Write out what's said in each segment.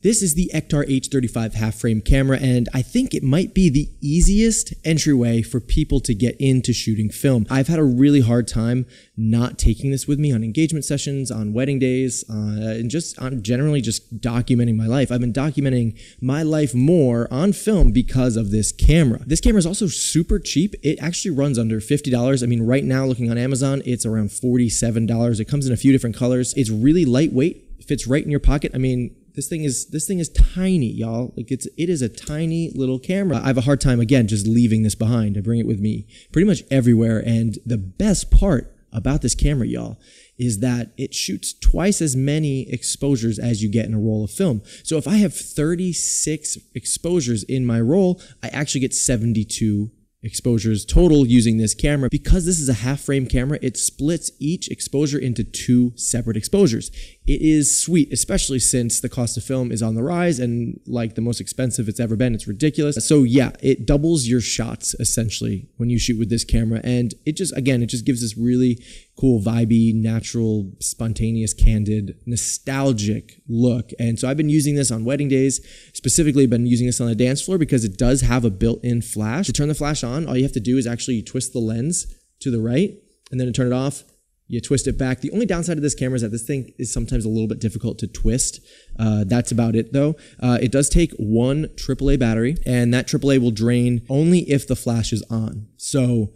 This is the Ektar H35 half-frame camera, and I think it might be the easiest entryway for people to get into shooting film. I've had a really hard time not taking this with me on engagement sessions, on wedding days, and just on generally just documenting my life. I've been documenting my life more on film because of this camera. This camera is also super cheap. It actually runs under $50. I mean, right now looking on Amazon, it's around $47. It comes in a few different colors. It's really lightweight, fits right in your pocket. I mean, this thing is tiny, y'all. Like it is a tiny little camera. I have a hard time, again, just leaving this behind. I bring it with me pretty much everywhere. And the best part about this camera, y'all, is that it shoots twice as many exposures as you get in a roll of film. So if I have 36 exposures in my roll, I actually get 72 exposures total using this camera. Because this is a half frame camera, it splits each exposure into 2 separate exposures. It is sweet, especially since the cost of film is on the rise and like the most expensive it's ever been. It's ridiculous. So yeah, it doubles your shots essentially when you shoot with this camera. And it just, again, it just gives this really cool, vibey, natural, spontaneous, candid, nostalgic look. And so I've been using this on wedding days. Specifically, been using this on the dance floor because it does have a built-in flash. To turn the flash on, all you have to do is actually twist the lens to the right, and then to turn it off, you twist it back. The only downside of this camera is that this thing is sometimes a little bit difficult to twist. That's about it though. It does take one AAA battery, and that AAA will drain only if the flash is on. So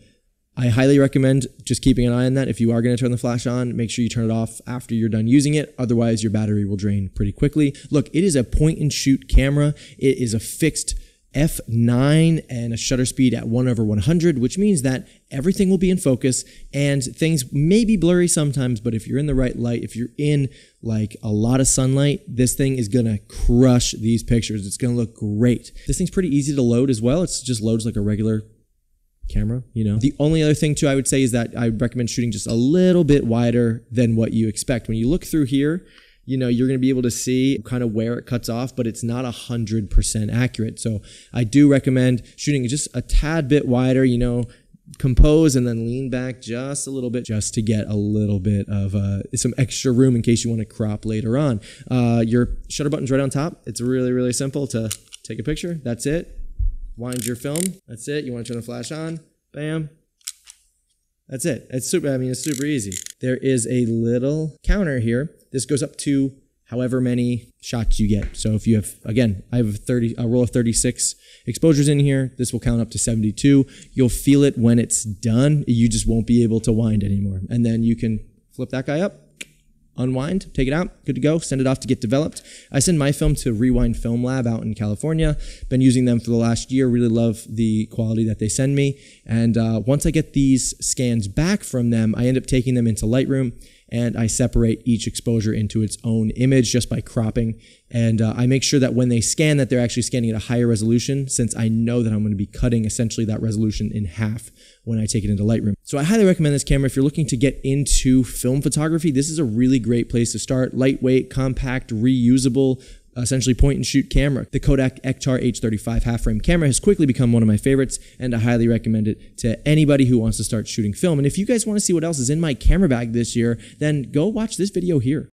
I highly recommend just keeping an eye on that. If you are going to turn the flash on, make sure you turn it off after you're done using it. Otherwise, your battery will drain pretty quickly. Look, it is a point and shoot camera. It is a fixed f9 and a shutter speed at 1/100, which means that everything will be in focus and things may be blurry sometimes, but if you're in the right light, if you're in like a lot of sunlight, this thing is gonna crush these pictures. It's gonna look great. This thing's pretty easy to load as well. It's just loads like a regular camera, you know. The only other thing too I would say is that I recommend shooting just a little bit wider than what you expect. When you look through here, you know, you're going to be able to see kind of where it cuts off, but it's not 100% accurate. So I do recommend shooting just a tad bit wider, you know, compose and then lean back just a little bit just to get a little bit of some extra room in case you want to crop later on. Your shutter button's right on top. It's really, really simple to take a picture. That's it. Wind your film. That's it. You want to turn the flash on. Bam. That's it. It's super, I mean, it's super easy. There is a little counter here. This goes up to however many shots you get. So if you have, again, I have a roll of 36 exposures in here. This will count up to 72. You'll feel it when it's done. You just won't be able to wind anymore. And then you can flip that guy up, unwind, take it out, good to go, send it off to get developed. I send my film to Rewind Film Lab out in California. Been using them for the last year, really love the quality that they send me. And once I get these scans back from them, I end up taking them into Lightroom and I separate each exposure into its own image just by cropping. And I make sure that when they scan that they're actually scanning at a higher resolution, since I know that I'm going to be cutting essentially that resolution in half when I take it into Lightroom. So I highly recommend this camera if you're looking to get into film photography. This is a really great place to start. Lightweight, compact, reusable, essentially point and shoot camera. The Kodak Ektar H35 half frame camera has quickly become one of my favorites, and I highly recommend it to anybody who wants to start shooting film. And if you guys want to see what else is in my camera bag this year, then go watch this video here.